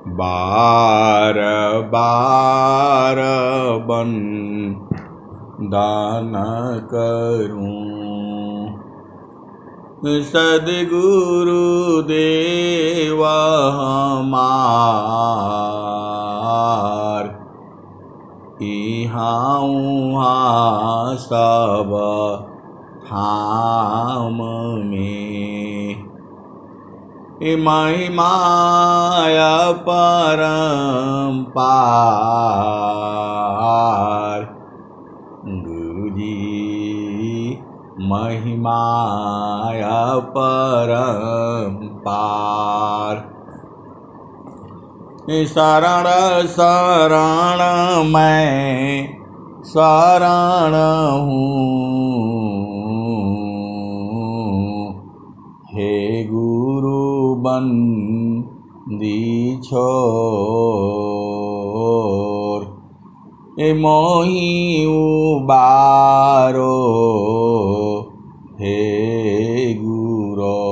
बार बार बंदन करूं सद्गुरु देव हमार इहाँ उहाँ सब धाम में महिमाय परम्पार गुरुजी महिमाय परम्पार शरण शरण मैं शरण हूँ हे गुरु बंदी छोर मोहि उबारो हे गुरो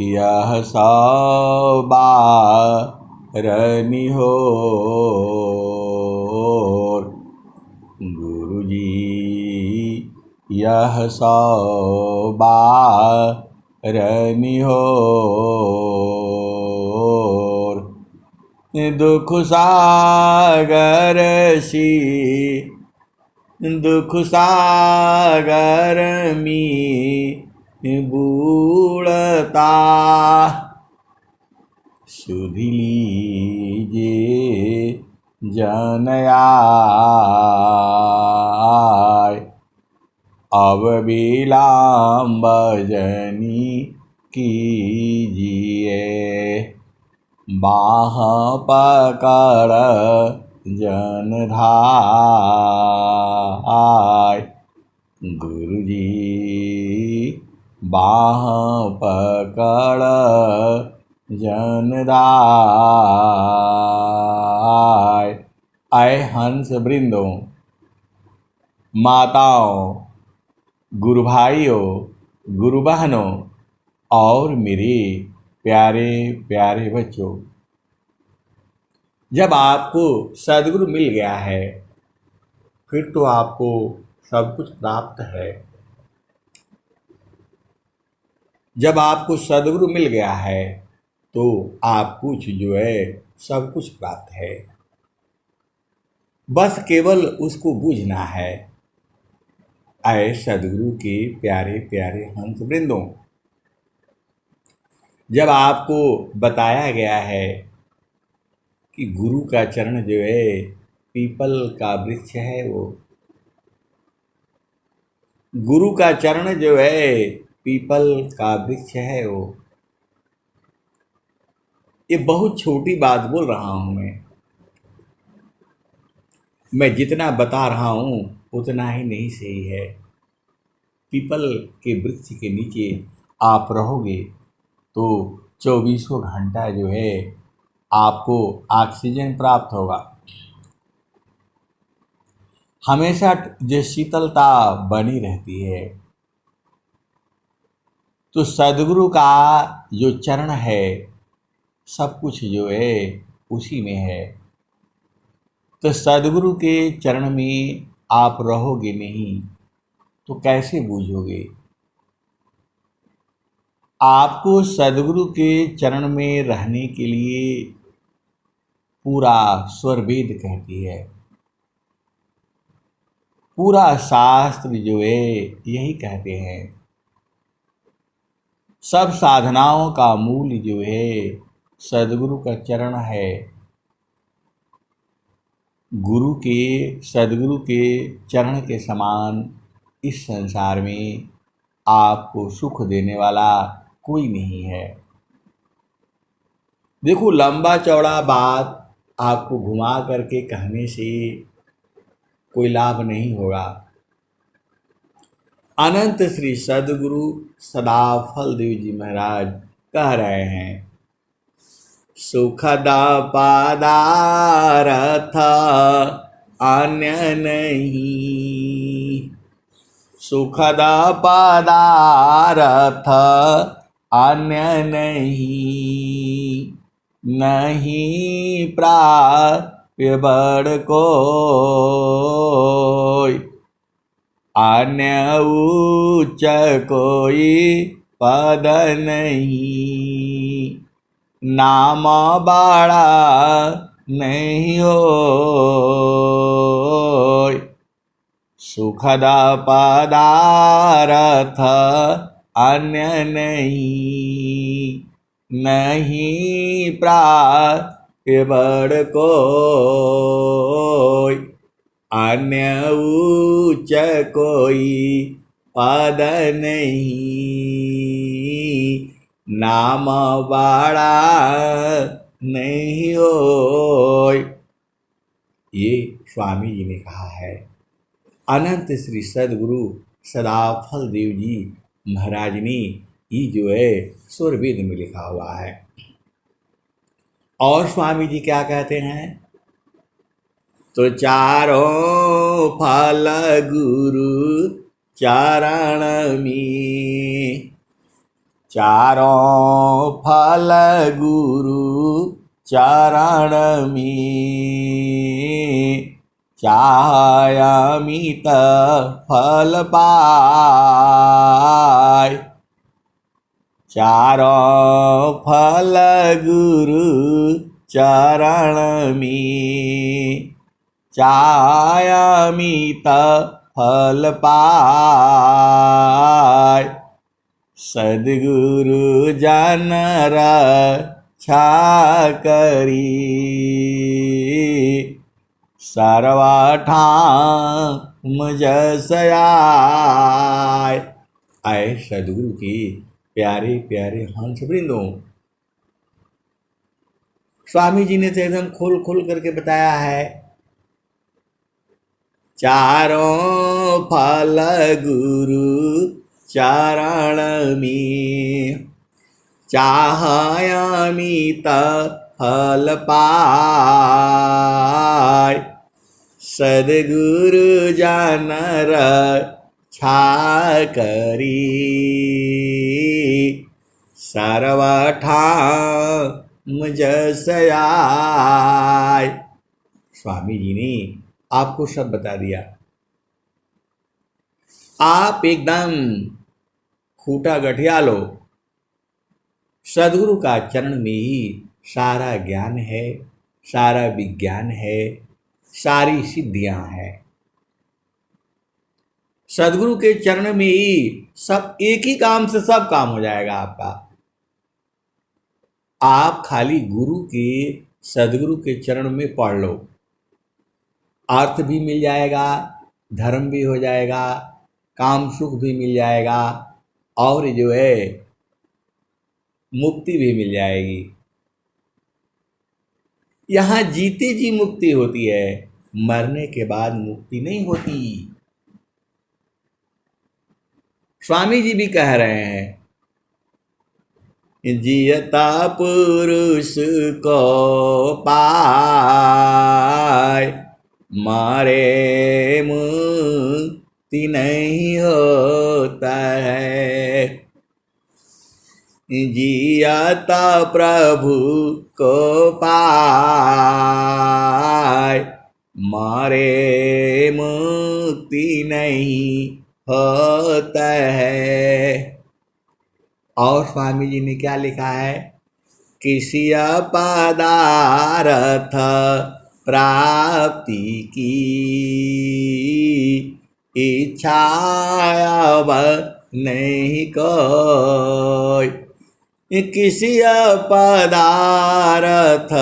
यह सब निहोर गुरुजी यह सब निहोर दुख सागर सी दुख सागर में बूढ़ता सुध लीजिए जन आय अब विलंब जनी कीजिए बाह पकड़ जन धाय गुरुजी बाह पकड़ जन धाय। आए हंस वृंदों, माताओं, गुरु भाइयों, गुरु बहनों और मेरे प्यारे प्यारे बच्चों, जब आपको सद्गुरु मिल गया है फिर तो आपको सब कुछ प्राप्त है। जब आपको सद्गुरु मिल गया है तो आप कुछ जो है सब कुछ प्राप्त है, बस केवल उसको बूझना है। आए सद्गुरु के प्यारे प्यारे हंस वृंदों, जब आपको बताया गया है कि गुरु का चरण जो है पीपल का वृक्ष है, वो गुरु का चरण जो है पीपल का वृक्ष है, वो ये बहुत छोटी बात बोल रहा हूँ मैं जितना बता रहा हूँ उतना ही नहीं सही है। पीपल के वृक्ष के नीचे आप रहोगे तो 24 घंटा जो है आपको ऑक्सीजन प्राप्त होगा, हमेशा जो शीतलता बनी रहती है। तो सद्गुरु का जो चरण है सब कुछ जो है उसी में है। तो सद्गुरु के चरण में आप रहोगे नहीं तो कैसे बूझोगे? आपको सद्गुरु के चरण में रहने के लिए पूरा स्वरवेद कहती है, पूरा शास्त्र जो है यही कहते हैं। सब साधनाओं का मूल जो है सद्गुरु का चरण है। सद्गुरु के चरण के समान इस संसार में आपको सुख देने वाला कोई नहीं है। देखो, लंबा चौड़ा बात आपको घुमा करके कहने से कोई लाभ नहीं होगा। अनंत श्री सद्गुरु सदाफल देव जी महाराज कह रहे हैं, सुखद पदार्थ अन्य नहीं, सुखद पदार्थ अन्य नहीं, नहीं प्राप्य बड़ कोई, अन्य उच्च कोई पद नहीं, नाम बड़ा नहीं होय, सुखद पदारथ अन्य नहीं, नहीं प्राप्य बड़ कोई, अन्य उच्च कोई पद नहीं, नाम बड़ा नहीं होय। ये स्वामी जी ने कहा है। अनंत श्री सदगुरु सदाफल देव जी महाराज ने ये जो है सुरवेद में लिखा हुआ है। और स्वामी जी क्या कहते हैं? तो चारों फल गुरु चरण में, चारों फल गुरु चरण में, चाहे अमित फल पाय, चारों फल गुरु चरण में, चाहे अमित फल पाय, सद्गुरु जन रक्षा करी, सर्वठाम जस आय। आए सद्गुरु की प्यारे प्यारे हंस वृंदों, स्वामी जी ने तो एकदम खोल खोल करके बताया है। चारों फल गुरु चरण में, चाहे अमित फल पाय, सद्गुरु जन रक्षा करी, सर्वठाम जस आय। स्वामी जी ने आपको सब बता दिया। आप एकदम खूटा गठिया लो, सद्गुरु का चरण में ही सारा ज्ञान है, सारा विज्ञान है, सारी सिद्धियां हैं। सद्गुरु के चरण में ही सब, एक ही काम से सब काम हो जाएगा आपका। आप खाली गुरु के, सद्गुरु के चरण में पढ़ लो, अर्थ भी मिल जाएगा, धर्म भी हो जाएगा, काम सुख भी मिल जाएगा, और जो है मुक्ति भी मिल जाएगी। यहाँ जीते जी मुक्ति होती है, मरने के बाद मुक्ति नहीं होती। स्वामी जी भी कह रहे हैं, जियता पुरुष को पाय, मारे मुक्ति नहीं होता है, जियता प्रभु को पाय, मारे मुक्ति नहीं होता है। और स्वामी जी ने क्या लिखा है? किसी पदार्थ प्राप्ति की इच्छा अब नहीं कोई, किसी पदार्थ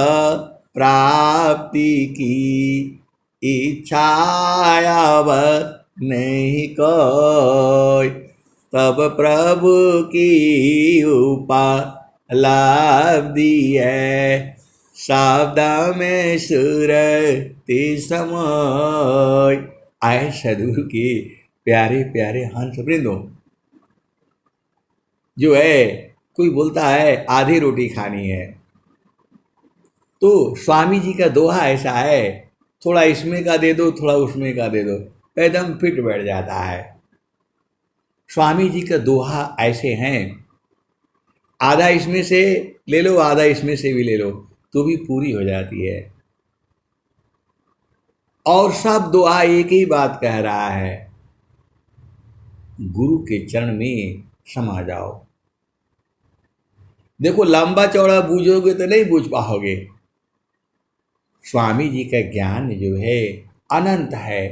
प्राप्ति की इच्छा अब नहीं कोई, तब प्रभु की उपलब्धि है, शब्द में सुरति समय। आए सद्गुरु के प्यारे प्यारे हंस वृंदों, जो है कोई बोलता है आधी रोटी खानी है, तो स्वामी जी का दोहा ऐसा है, थोड़ा इसमें का दे दो, थोड़ा उसमें का दे दो, एकदम फिट बैठ जाता है। स्वामी जी का दोहा ऐसे हैं, आधा इसमें से ले लो, आधा इसमें से भी ले लो, तो भी पूरी हो जाती है। और सब दुआ एक ही बात कह रहा है, गुरु के चरण में समा जाओ। देखो लंबा चौड़ा बूझोगे तो नहीं बूझ पाओगे। स्वामी जी का ज्ञान जो है अनंत है।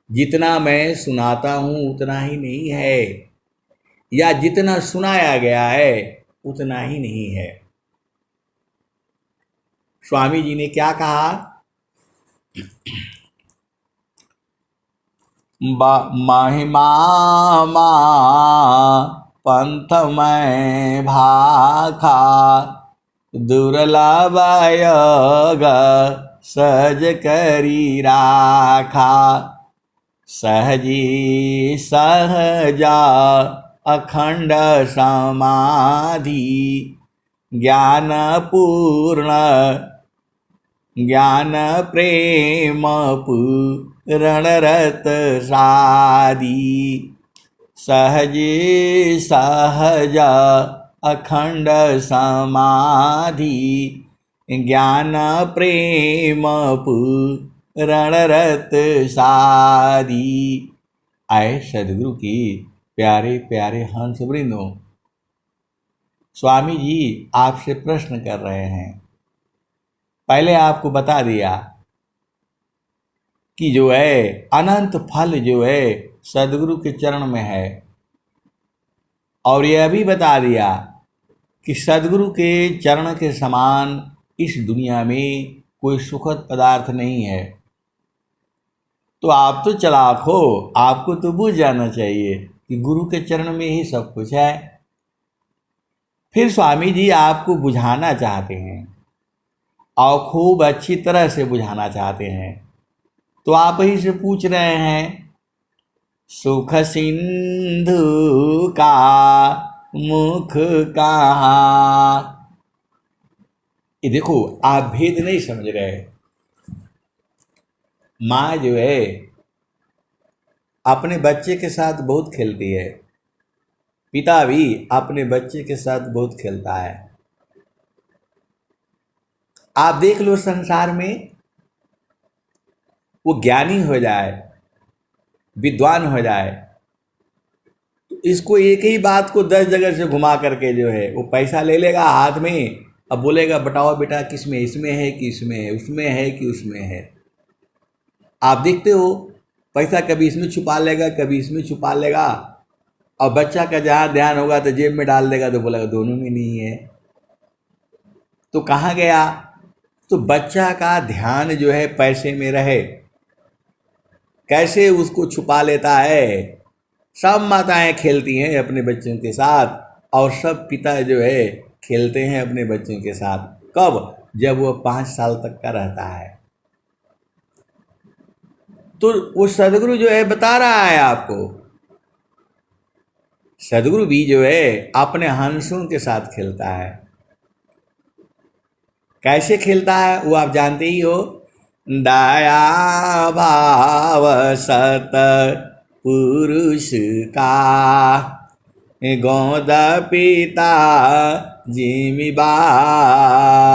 जितना मैं सुनाता हूं उतना ही नहीं है, या जितना सुनाया गया है उतना ही नहीं है। स्वामी जी ने क्या कहा, महिमा पंथ में भाखा, दुर्लभ योग सज करी राखा। सहजी सहजा अखंड समाधि, ज्ञान पूर्ण ज्ञान प्रेम पूरण रत सादी। सहजी सहज अखंड समाधि, ज्ञान प्रेम पूरण रत सादी। आए सदगुरु की प्यारे प्यारे हंस वृंदों, स्वामी जी आपसे प्रश्न कर रहे हैं। पहले आपको बता दिया कि जो है अनंत फल जो है सदगुरु के चरण में है, और यह भी बता दिया कि सदगुरु के चरण के समान इस दुनिया में कोई सुखद पदार्थ नहीं है। तो आप तो चालाक हो, आपको तो बुझ जाना चाहिए कि गुरु के चरण में ही सब कुछ है। फिर स्वामी जी आपको बुझाना चाहते हैं और खूब अच्छी तरह से बुझाना चाहते हैं। तो आप ही से पूछ रहे हैं, सुख सिंधु का मुख कहाँ। ये देखो आप भेद नहीं समझ रहे। माँ जो है अपने बच्चे के साथ बहुत खेलती है, पिता भी अपने बच्चे के साथ बहुत खेलता है। आप देख लो संसार में वो ज्ञानी हो जाए, विद्वान हो जाए, तो इसको एक ही बात को 10 जगह से घुमा करके जो है वो पैसा ले लेगा हाथ में, अब बोलेगा बताओ बेटा किसमें, इसमें है कि इसमें है, उसमें है कि उसमें है। आप देखते हो पैसा कभी इसमें छुपा लेगा, कभी इसमें छुपा लेगा, और बच्चा का जहाँ ध्यान होगा तो जेब में डाल देगा, तो बोलेगा दोनों में नहीं है। तो कहाँ गया? तो बच्चा का ध्यान जो है पैसे में रहे, कैसे उसको छुपा लेता है। सब माताएं खेलती हैं अपने बच्चों के साथ, और सब पिता जो है खेलते हैं अपने बच्चों के साथ। कब? जब वो 5 साल तक का रहता है। तो वो सदगुरु जो है बता रहा है आपको, सदगुरु भी जो है अपने हंसों के साथ खेलता है। कैसे खेलता है वो आप जानते ही हो। दया भाव सत पुरुष का, गोद पिता जिमि बाल।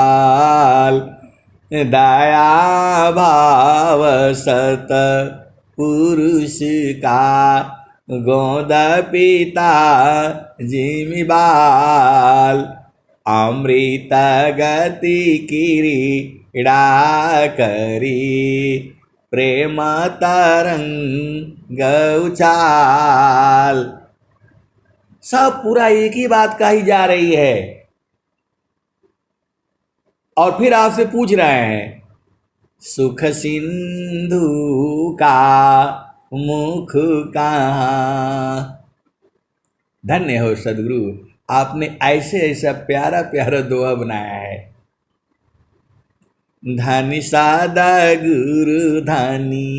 दया भाव सत पुरुष का, गोद पिता जिमि बाल। अमृत गति क्रीड़ा करी, प्रेम तरंग उछाल। सब पूरा एक ही बात कही जा रही है, और फिर आपसे पूछ रहे हैं सुख सिंधु का मुख कहाँ। धन्य हो सदगुरु, आपने ऐसे ऐसा प्यारा प्यारा दोहा बनाया है। धनी सादा गुरु धनी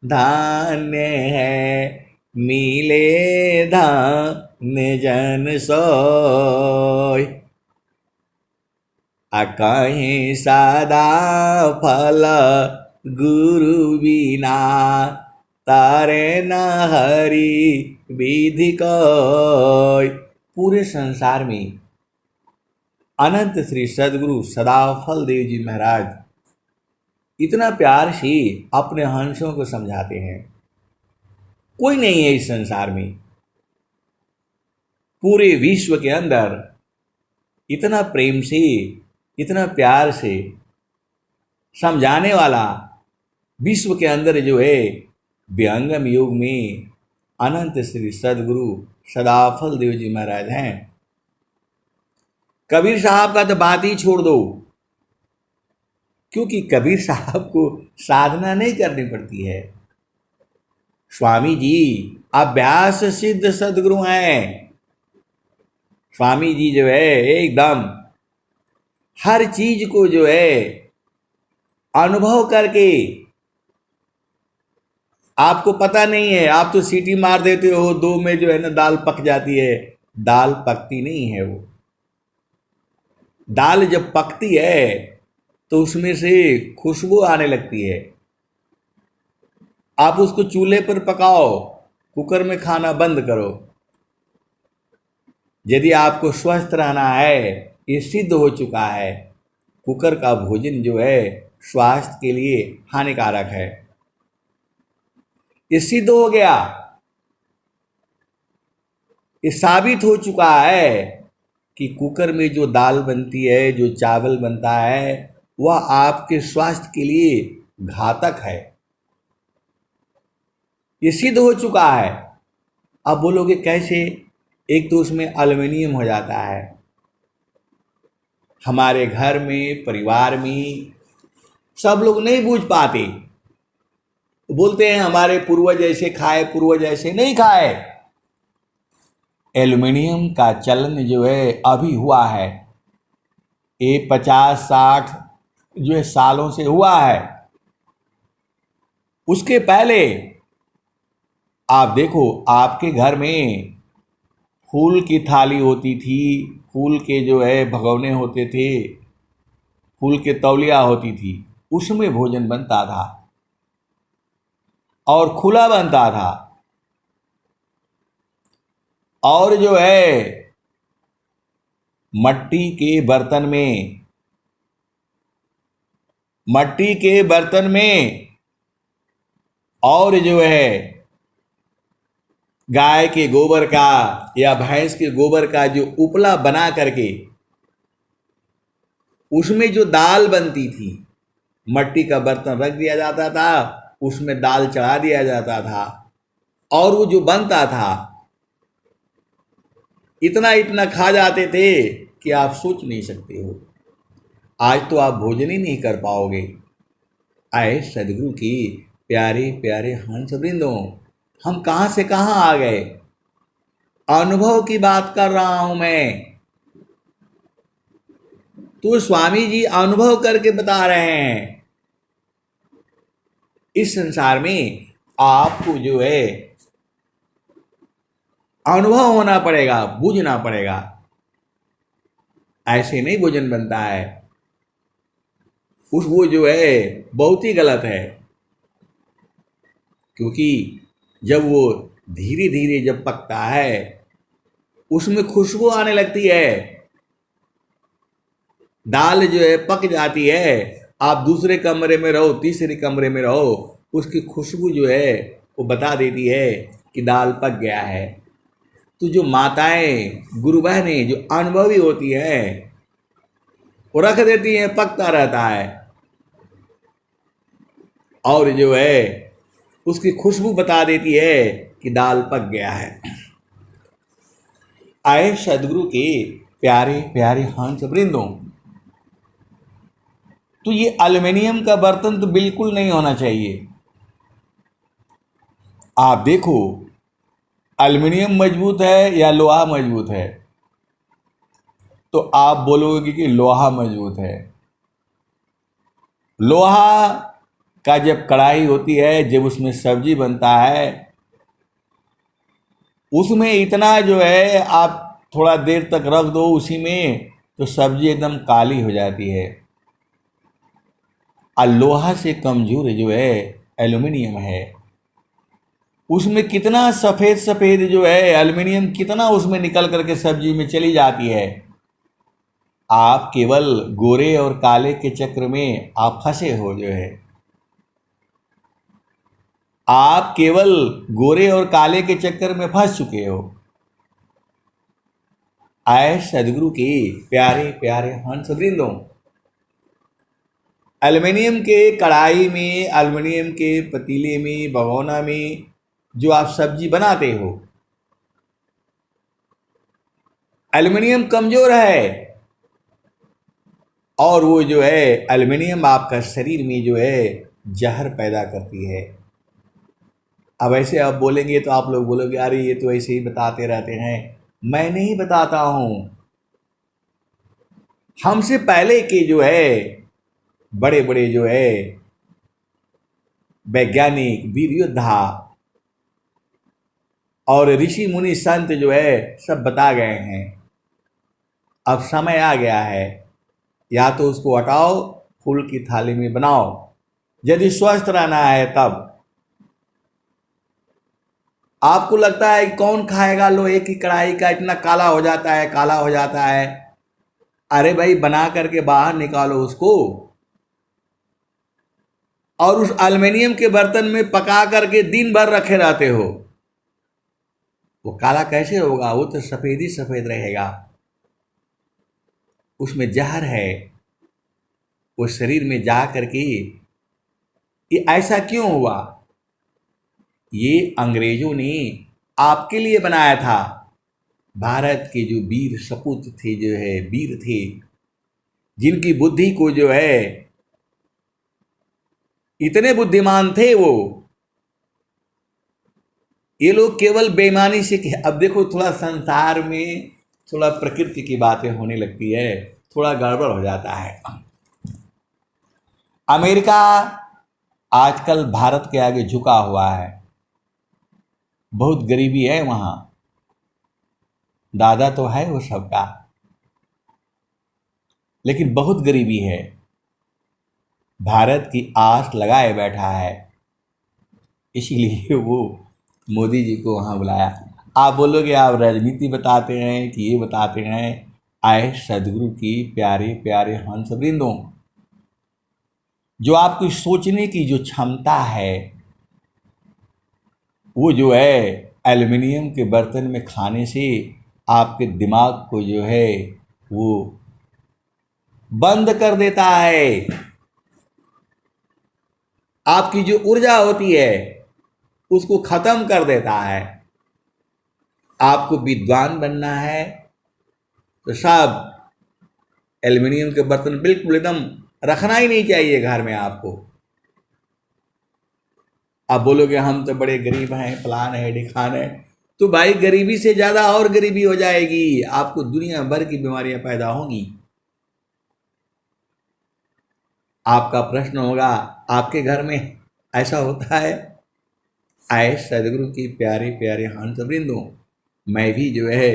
धान्य है, मिले धान्य जन सोय। कहीं सादा फल गुरु बिना, तारे न हरि विधि कोय। पूरे संसार में अनंत श्री सदगुरु सदाफल देव जी महाराज इतना प्यार से अपने हंसों को समझाते हैं। कोई नहीं है इस संसार में, पूरे विश्व के अंदर इतना प्रेम से, इतना प्यार से समझाने वाला विश्व के अंदर जो है विहंगम युग में अनंत श्री सदगुरु सदाफल देव जी महाराज हैं। कबीर साहब का तो बात ही छोड़ दो, क्योंकि कबीर साहब को साधना नहीं करनी पड़ती है। स्वामी जी अभ्यास सिद्ध सदगुरु हैं। स्वामी जी जो है एकदम हर चीज को जो है अनुभव करके, आपको पता नहीं है, आप तो सीटी मार देते हो, 2 में जो है ना दाल पक जाती है। दाल पकती नहीं है। वो दाल जब पकती है तो उसमें से खुशबू आने लगती है। आप उसको चूल्हे पर पकाओ, कुकर में खाना बंद करो। यदि आपको स्वस्थ रहना है, ये सिद्ध हो चुका है, कुकर का भोजन जो है स्वास्थ्य के लिए हानिकारक है। ये सिद्ध हो गया, ये साबित हो चुका है कि कुकर में जो दाल बनती है, जो चावल बनता है, वह आपके स्वास्थ्य के लिए घातक है। ये सिद्ध हो चुका है। अब बोलोगे कैसे? एक तो उसमें एल्युमिनियम हो जाता है। हमारे घर में, परिवार में सब लोग नहीं बूझ पाते, बोलते हैं हमारे पूर्वज ऐसे खाए, पूर्वज ऐसे नहीं खाए। एल्युमिनियम का चलन जो है अभी हुआ है, ये 50-60 जो है सालों से हुआ है। उसके पहले आप देखो, आपके घर में फूल की थाली होती थी, फूल के जो है भगोने होते थे, फूल के तौलिया होती थी, उसमें भोजन बनता था और खुला बनता था। और जो है मट्टी के बर्तन में और जो है गाय के गोबर का या भैंस के गोबर का जो उपला बना करके उसमें जो दाल बनती थी, मट्टी का बर्तन रख दिया जाता था, उसमें दाल चढ़ा दिया जाता था और वो जो बनता था इतना इतना खा जाते थे कि आप सोच नहीं सकते हो। आज तो आप भोजन ही नहीं कर पाओगे। आए सदगुरु की प्यारे प्यारे हंस वृंदों, हम कहाँ से कहाँ आ गए। अनुभव की बात कर रहा हूं मैं, तो स्वामी जी अनुभव करके बता रहे हैं। इस संसार में आपको जो है अनुभव होना पड़ेगा, बूझना पड़ेगा। ऐसे नहीं भोजन बनता है। वो जो है बहुत ही गलत है, क्योंकि जब वो धीरे धीरे जब पकता है उसमें खुशबू आने लगती है। दाल जो है पक जाती है, आप दूसरे कमरे में रहो, तीसरे कमरे में रहो, उसकी खुशबू जो है वो बता देती है कि दाल पक गया है। तो जो माताएं, गुरु बहनें जो अनुभवी होती हैं, वो रख देती हैं, पकता रहता है और जो है उसकी खुशबू बता देती है कि दाल पक गया है। आए सदगुरु के प्यारे प्यारे हंस वृंदों, तो ये एल्युमिनियम का बर्तन तो बिल्कुल नहीं होना चाहिए। आप देखो, एल्युमिनियम मजबूत है या लोहा मजबूत है? तो आप बोलोगे कि लोहा मजबूत है। लोहा का जब कढ़ाई होती है, जब उसमें सब्जी बनता है, उसमें इतना जो है आप थोड़ा देर तक रख दो उसी में, तो सब्जी एकदम काली हो जाती है। और लोहा से कमजोर जो है एल्युमिनियम है। उसमें कितना सफ़ेद सफ़ेद जो है एल्युमिनियम, कितना उसमें निकल करके सब्जी में चली जाती है। आप केवल गोरे और काले के चक्र में आप फंसे हो जो है, आप केवल गोरे और काले के चक्कर में फंस चुके हो। आए सदगुरु के प्यारे प्यारे हंस वृंदों, एल्युमिनियम के कढ़ाई में, एल्युमिनियम के पतीले में, भगोना में जो आप सब्जी बनाते हो, एल्युमिनियम कमजोर है और वो जो है एल्युमिनियम आपका शरीर में जो है जहर पैदा करती है। अब ऐसे आप बोलेंगे तो आप लोग बोलोगे अरे ये तो ऐसे ही बताते रहते हैं। मैं नहीं बताता हूँ, हमसे पहले के जो है बड़े बड़े जो है वैज्ञानिक, वीर योद्धा और ऋषि मुनि संत जो है सब बता गए हैं। अब समय आ गया है, या तो उसको हटाओ, फूल की थाली में बनाओ, यदि स्वस्थ रहना है तब। आपको लगता है कि कौन खाएगा लोहे की कढ़ाई का, इतना काला हो जाता है, काला हो जाता है। अरे भाई बना करके बाहर निकालो उसको और उस एल्युमिनियम के बर्तन में पका करके दिन भर रखे रहते हो, वो काला कैसे होगा? वो तो सफेद ही सफेद रहेगा। उसमें जहर है, वो शरीर में जा करके ये ऐसा क्यों हुआ? ये अंग्रेजों ने आपके लिए बनाया था। भारत के जो वीर सपूत थे, जो है वीर थे, जिनकी बुद्धि को जो है इतने बुद्धिमान थे वो, ये लोग केवल बेईमानी से। अब देखो थोड़ा संसार में थोड़ा प्रकृति की बातें होने लगती है, थोड़ा गड़बड़ हो जाता है। अमेरिका आजकल भारत के आगे झुका हुआ है, बहुत गरीबी है वहाँ, दादा तो है वो सबका, लेकिन बहुत गरीबी है। भारत की आस लगाए बैठा है, इसीलिए वो मोदी जी को वहाँ बुलाया। आप बोलोगे आप राजनीति बताते हैं कि ये बताते हैं। आए सदगुरु की प्यारे प्यारे हंस वृंदों, जो आपकी सोचने की जो क्षमता है वो जो है एल्युमिनियम के बर्तन में खाने से आपके दिमाग को जो है वो बंद कर देता है। आपकी जो ऊर्जा होती है उसको खत्म कर देता है। आपको विद्वान बनना है तो साहब एल्युमिनियम के बर्तन बिल्कुल एकदम रखना ही नहीं चाहिए घर में आपको। आप बोलोगे हम तो बड़े गरीब हैं, फलान है ढिकान है, तो भाई गरीबी से ज़्यादा और गरीबी हो जाएगी, आपको दुनिया भर की बीमारियां पैदा होंगी। आपका प्रश्न होगा आपके घर में ऐसा होता है? आए सदगुरु की प्यारे प्यारे हंस वृंदों, मैं भी जो है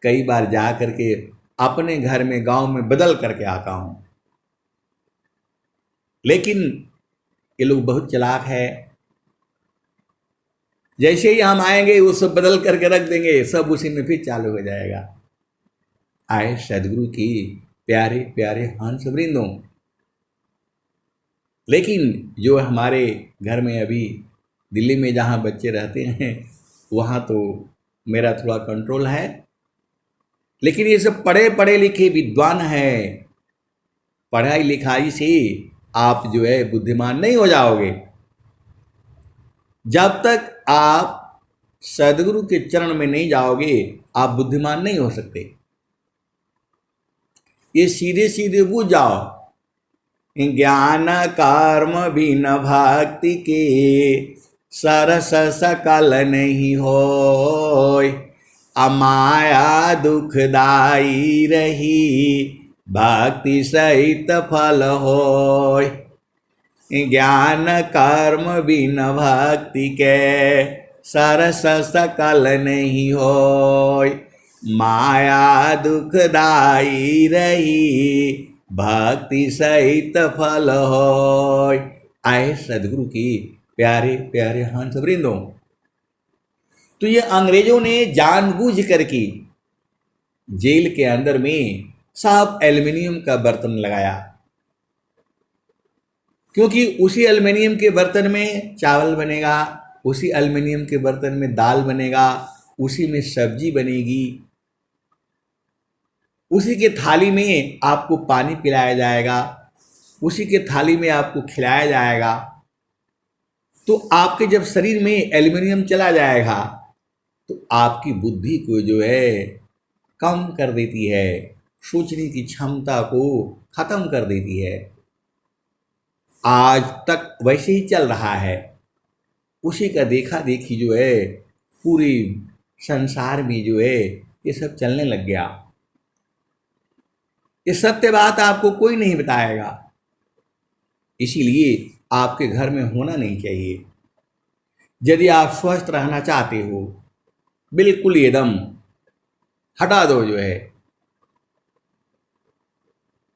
कई बार जा करके अपने घर में गांव में बदल करके आता हूं, लेकिन ये लोग बहुत चालाक है। जैसे ही हम आएंगे वो सब बदल करके रख देंगे, सब उसी में फिर चालू हो जाएगा। आए सदगुरु की प्यारे प्यारे हंस वृंदों, लेकिन जो हमारे घर में अभी दिल्ली में जहाँ बच्चे रहते हैं वहाँ तो मेरा थोड़ा कंट्रोल है, लेकिन ये सब पढ़े पढ़े लिखे विद्वान हैं। पढ़ाई लिखाई से आप जो है बुद्धिमान नहीं हो जाओगे। जब तक आप सदगुरु के चरण में नहीं जाओगे आप बुद्धिमान नहीं हो सकते। ये सीधे सीधे बुझ जाओ, ज्ञान कर्म बिन भक्ति के सरस सकल नहीं होय, अमाया दुखदाई रही भक्ति सहित फल होय। ज्ञान कर्म बिन भक्ति के सरस सकल नहीं होय, माया दुखदाई रही भक्ति सहित फल होय। आए सदगुरु की प्यारे प्यारे हंस वृंदों, तो ये अंग्रेजों ने जानबूझ करके जेल के अंदर में साहब एल्युमिनियम का बर्तन लगाया, क्योंकि उसी एल्युमिनियम के बर्तन में चावल बनेगा, उसी एल्युमिनियम के बर्तन में दाल बनेगा, उसी में सब्जी बनेगी, उसी के थाली में आपको पानी पिलाया जाएगा, उसी के थाली में आपको खिलाया जाएगा। तो आपके जब शरीर में एल्युमिनियम चला जाएगा तो आपकी बुद्धि को जो है कम कर देती है, सोचने की क्षमता को खत्म कर देती है। आज तक वैसे ही चल रहा है, उसी का देखा देखी जो है पूरी संसार में जो है ये सब चलने लग गया। ये सत्य बात आपको कोई नहीं बताएगा, इसीलिए आपके घर में होना नहीं चाहिए। यदि आप स्वस्थ रहना चाहते हो, बिल्कुल एकदम हटा दो जो है,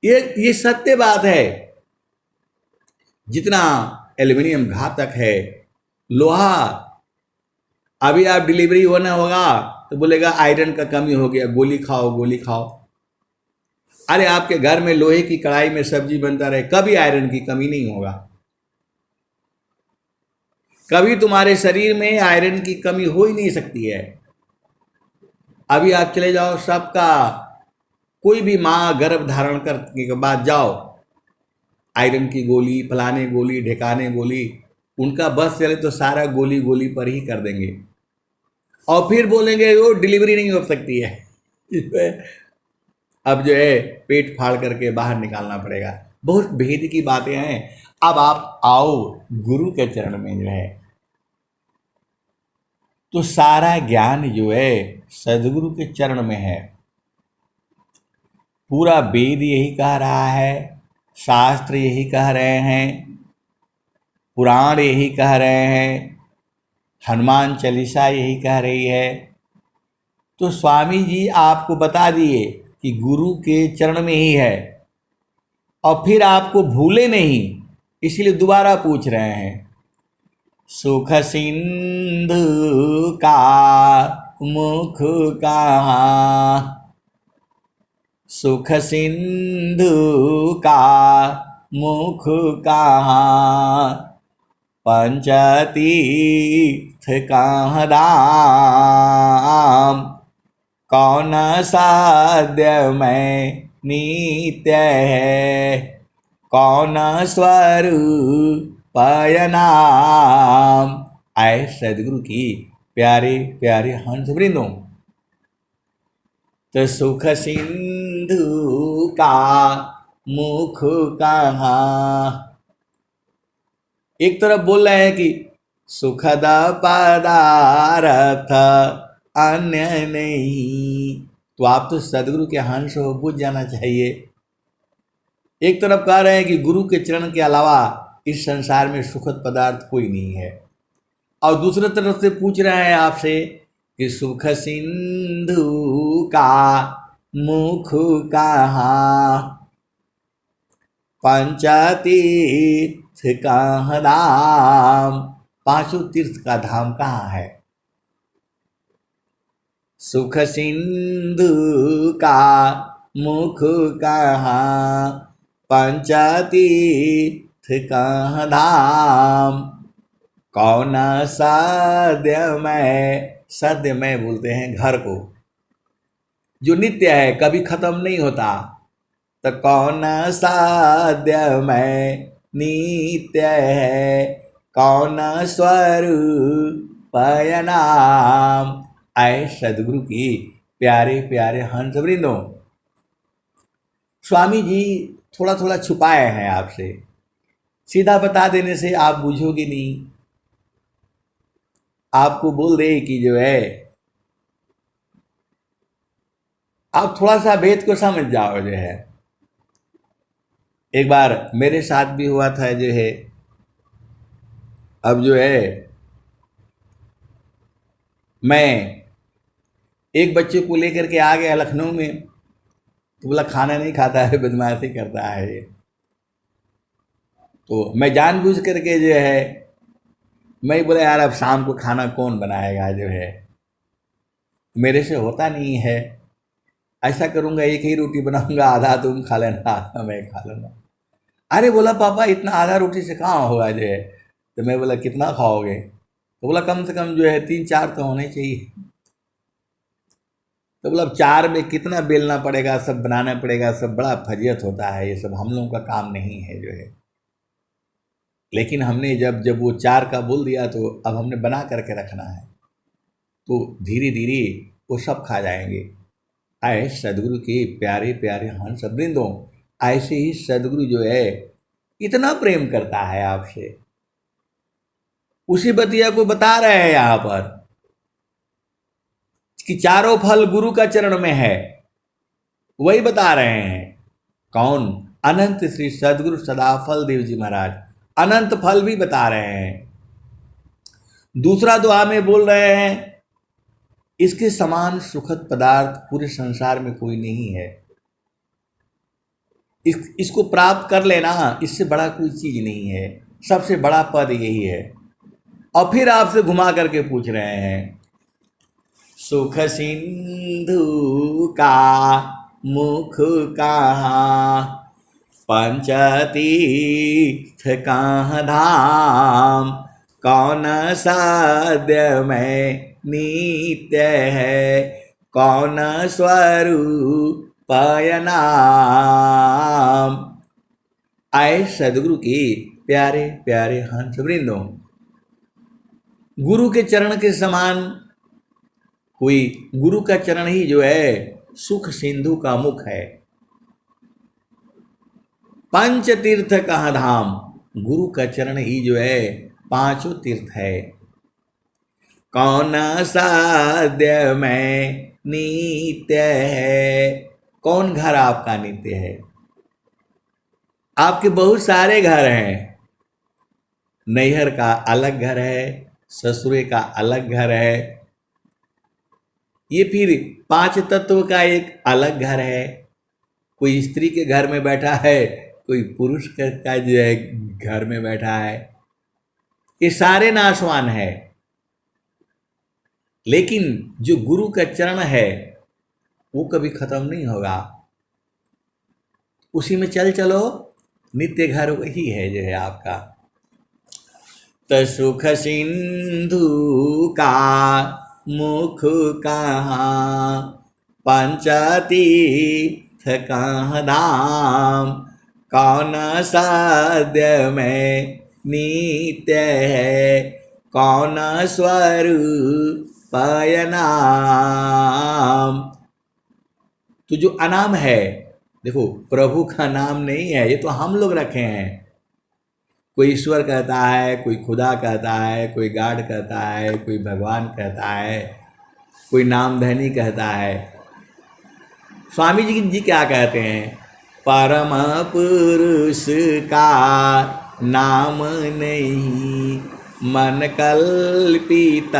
ये सत्य बात है। जितना एल्युमिनियम घातक है, लोहा, अभी आप डिलीवरी होना होगा तो बोलेगा आयरन का कमी हो गया, गोली खाओ गोली खाओ। अरे आपके घर में लोहे की कढ़ाई में सब्जी बनता रहे, कभी आयरन की कमी नहीं होगा, कभी तुम्हारे शरीर में आयरन की कमी हो ही नहीं सकती है। अभी आप चले जाओ, सबका कोई भी माँ गर्भ धारण करने के बाद जाओ, आयरन की गोली, फलाने गोली, ढेकाने गोली, उनका बस चले तो सारा गोली गोली पर ही कर देंगे और फिर बोलेंगे वो डिलीवरी नहीं हो सकती है अब जो है पेट फाड़ करके बाहर निकालना पड़ेगा। बहुत भेद की बातें हैं। अब आप आओ गुरु के चरण में जो है, तो सारा ज्ञान जो है सदगुरु के चरण में है। पूरा वेद यही कह रहा है, शास्त्र यही कह रहे हैं, पुराण यही कह रहे हैं, हनुमान चालीसा यही कह रही है। तो स्वामी जी आपको बता दिए कि गुरु के चरण में ही है, और फिर आपको भूले नहीं, इसलिए दोबारा पूछ रहे हैं। सुख सिंधु का मुख कहाँ, सुख सिंधु का मुख कहाँ, पंचतीर्थ कहाँ धाम, कौन साध्य में नित्य है, कौन स्वरूप नाम। आए सदगुरु की प्यारे प्यारे हंस वृंदों, तो सुख सिंधु का मुख कहाँ, एक तरफ बोल रहे हैं कि सुखद पदार्थ अन्य नहीं, तो आप तो सदगुरु के हंस हो, बुझ जाना चाहिए। एक तरफ कह रहे हैं कि गुरु के चरण के अलावा इस संसार में सुखद पदार्थ कोई नहीं है, और दूसरी तरफ से पूछ रहे हैं आपसे कि सुख सिंधु का मुख कहाँ, पंचतीर्थ कहाँ धाम, पांचों तीर्थ का धाम कहाँ है। सुख सिंधु का मुख कहाँ, पंचतीर्थ कहाँ धाम, कौन सद्यमय, सद्यमय बोलते हैं घर को, जो नित्य है, कभी खत्म नहीं होता। तो कौन सद्यमय नित्य है, कौन स्वरूप नाम। आए सदगुरु की प्यारे प्यारे हंस वृंदों, स्वामी जी थोड़ा थोड़ा छुपाए हैं आपसे, सीधा बता देने से आप बूझोगे नहीं। आपको बोल दे कि जो है आप थोड़ा सा भेद को समझ जाओ जो है। एक बार मेरे साथ भी हुआ था जो है, अब जो है मैं एक बच्चे को लेकर के आ गया लखनऊ में, तो बोला खाना नहीं खाता है, बदमाशी करता है ये। तो मैं जानबूझ करके जो है, मैं बोला यार अब शाम को खाना कौन बनाएगा, जो है मेरे से होता नहीं है। ऐसा करूँगा, एक ही रोटी बनाऊंगा, आधा तुम खा लेना, आधा मैं खा लूँगा। अरे बोला पापा इतना आधा रोटी से कहाँ होगा जो है। तो मैं बोला कितना खाओगे? तो बोला कम से कम जो है 3-4 तो होने चाहिए। तो बोला 4 में कितना बेलना पड़ेगा, सब बनाना पड़ेगा, सब बड़ा फजियत होता है, ये सब हम लोगों का काम नहीं है जो है। लेकिन हमने जब जब वो 4 का बोल दिया तो अब हमने बना करके रखना है, तो धीरे धीरे वो सब खा जाएंगे। आए सदगुरु के प्यारे प्यारे हंस वृंदों, ऐसे ही सदगुरु जो है इतना प्रेम करता है आपसे, उसी बतिया को बता रहे हैं यहाँ पर कि चारों फल गुरु का चरण में है, वही बता रहे हैं। कौन? अनंत श्री सदगुरु सदाफल देव जी महाराज अनंत फल भी बता रहे हैं। दूसरा दुआ में बोल रहे हैं इसके समान सुखद पदार्थ पूरे संसार में कोई नहीं है, इसको प्राप्त कर लेना, इससे बड़ा कोई चीज नहीं है, सबसे बड़ा पद यही है। और फिर आपसे घुमा करके पूछ रहे हैं सुख सिंधु का मुख कहाँ, पंचतीर्थ कहाँ धाम, कौन साध्य में नित्य है, कौन स्वरूप नाम। आए सदगुरु के प्यारे प्यारे हंस वृंदों, गुरु के चरण के समान कोई, गुरु का चरण ही जो है सुख सिंधु का मुख है। पंच तीर्थ कहाँ धाम, गुरु का चरण ही जो है 5 तीर्थ है। कौन साध्य में नित्य है, कौन घर आपका नित्य है? आपके बहुत सारे घर हैं, नैहर का अलग घर है, ससुरे का अलग घर है, ये फिर 5 तत्व का एक अलग घर है। कोई स्त्री के घर में बैठा है, कोई पुरुष का जो है घर में बैठा है, ये सारे नाशवान है। लेकिन जो गुरु का चरण है वो कभी खत्म नहीं होगा, उसी में चल चलो, नित्य घर वही है जो है आपका। तो सुख सिंधु का मुख कहाँ, पंचतीर्थ कहाँ धाम, कौन साध्य में नित्य है, कौन स्वरूप नाम। तो जो अनाम है, देखो प्रभु का नाम नहीं है, ये तो हम लोग रखे हैं। कोई ईश्वर कहता है, कोई खुदा कहता है, कोई गाड कहता है, कोई भगवान कहता है, कोई नामधनी कहता है। स्वामी जी क्या कहते हैं? परम पुरुष का नाम नहीं, मन कल्पित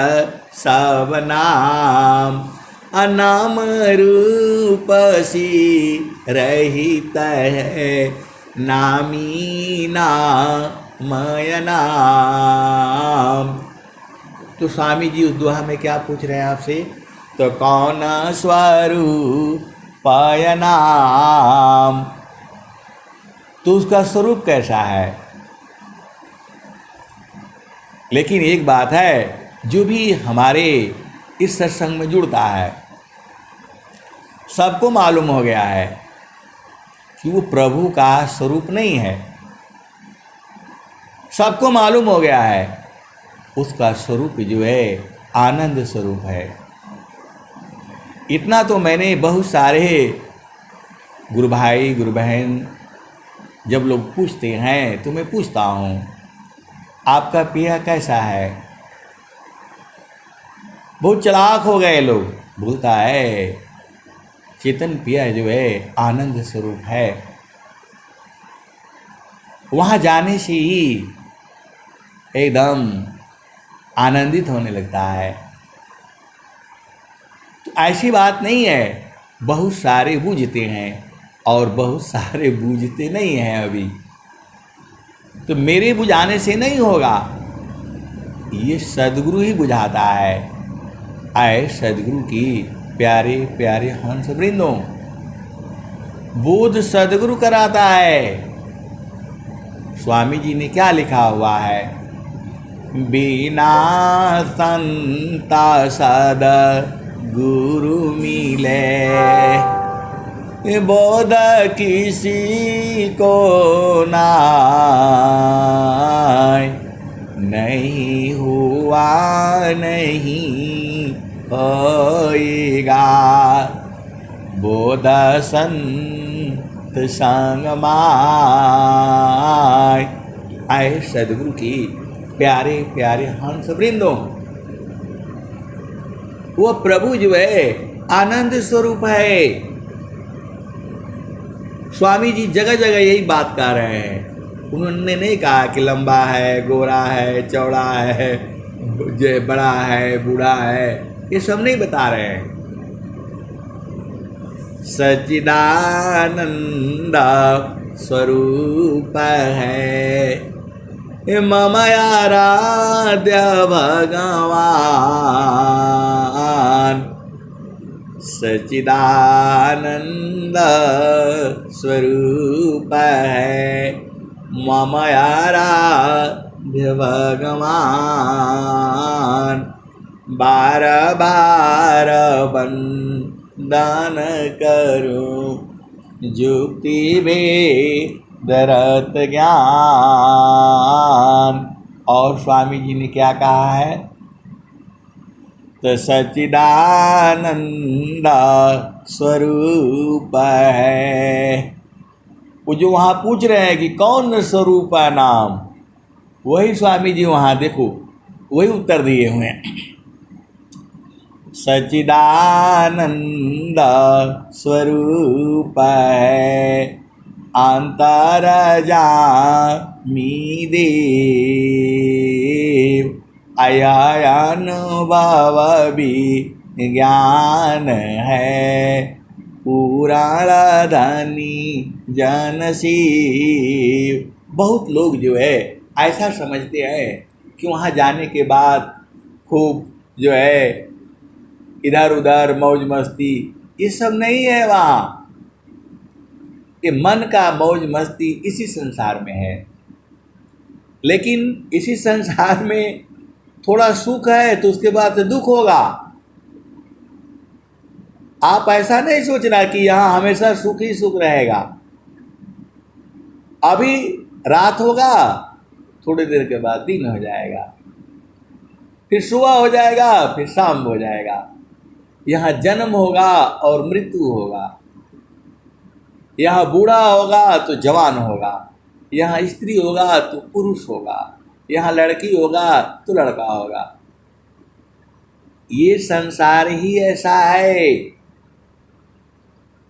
सब नाम, अनाम रूप सी रहित है, नामी नामय नाम। तो स्वामी जी उस दोहा में क्या पूछ रहे हैं आपसे? तो कौन स्वरूप नाम, तो उसका स्वरूप कैसा है? लेकिन एक बात है, जो भी हमारे इस सत्संग में जुड़ता है सबको मालूम हो गया है कि वो प्रभु का स्वरूप नहीं है। सबको मालूम हो गया है उसका स्वरूप जो है आनंद स्वरूप है। इतना तो मैंने बहुत सारे गुरु भाई गुरु बहन जब लोग पूछते हैं तो मैं पूछता हूँ आपका पिया कैसा है? बहुत चालाक हो गए लोग, बोलता है चेतन पिया जो है आनंद स्वरूप है। वहाँ जाने से ही एकदम आनंदित होने लगता है। तो ऐसी बात नहीं है, बहुत सारे बूझते हैं और बहुत सारे बूझते नहीं हैं अभी। तो मेरे बुझाने से नहीं होगा, ये सदगुरु ही बुझाता है। आए सदगुरु की प्यारे प्यारे हंस वृंदों, बोध सदगुरु कराता है। स्वामी जी ने क्या लिखा हुआ है? बिना संता सद गुरु मिले, बोध किसी को नाय, नहीं हुआ नहीं होएगा। बोध संत संग माय। आए सदगुरु की प्यारे प्यारे हंस वृंदों, वो प्रभु जो है आनंद स्वरूप है। स्वामी जी जगह जगह यही बात कर रहे हैं। उन्होंने नहीं कहा कि लंबा है, गोरा है, चौड़ा है, बड़ा है, बूढ़ा है, ये सब नहीं बता रहे हैं। सच्चिदानंद स्वरूप है मम आराध्य भगवान। सच्चिदानंद स्वरूप है मम आराध्य भगवान। बार बार वंदन करूं जुक्ति वेदरत ज्ञान। और स्वामी जी ने क्या कहा है? तो सच्चिदानंद स्वरूप है। वो जो वहाँ पूछ रहे हैं कि कौन स्वरूप है नाम, वही स्वामी जी वहाँ देखो वही उत्तर दिए हुए हैं। सच्चिदानंद स्वरूप है अंतरजामी देव। अनुभव विज्ञान है पुराण धनी जन शिव। बहुत लोग जो है ऐसा समझते हैं कि वहाँ जाने के बाद खूब जो है इधर उधर मौज मस्ती, ये सब नहीं है। वहाँ ये मन का मौज मस्ती इसी संसार में है। लेकिन इसी संसार में थोड़ा सुख है तो उसके बाद से दुख होगा। आप ऐसा नहीं सोचना कि यहाँ हमेशा सुख ही सुख रहेगा। अभी रात होगा, थोड़ी देर के बाद दिन हो जाएगा, फिर सुबह हो जाएगा, फिर शाम हो जाएगा। यहाँ जन्म होगा और मृत्यु होगा। यहाँ बूढ़ा होगा तो जवान होगा, यहाँ स्त्री होगा तो पुरुष होगा, यहाँ लड़की होगा तो लड़का होगा। ये संसार ही ऐसा है।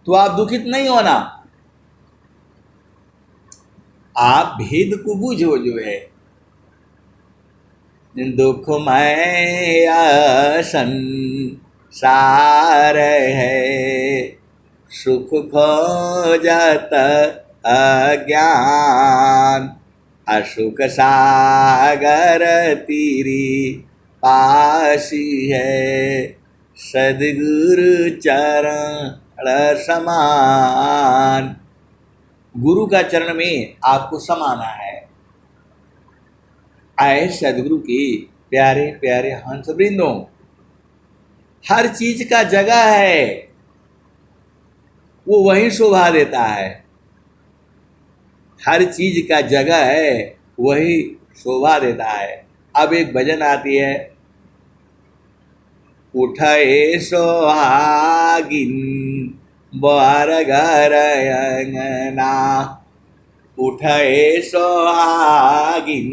तो आप दुखित नहीं होना, आप भेद को बूझो। जो है दुखमय संसार है, सुख खोजत अज्ञान। अशुक सागर तीरी पासी है, सदगुरु चरण समान। गुरु का चरण में आपको समाना है। आए सदगुरु के प्यारे प्यारे हंस वृंदों, हर चीज का जगह है, वो वहीं शोभा देता है। हर चीज का जगह है, वही शोभा देता है। अब एक भजन आती है, उठे सोहागिन बार घर अंगना। उठे सोहागिन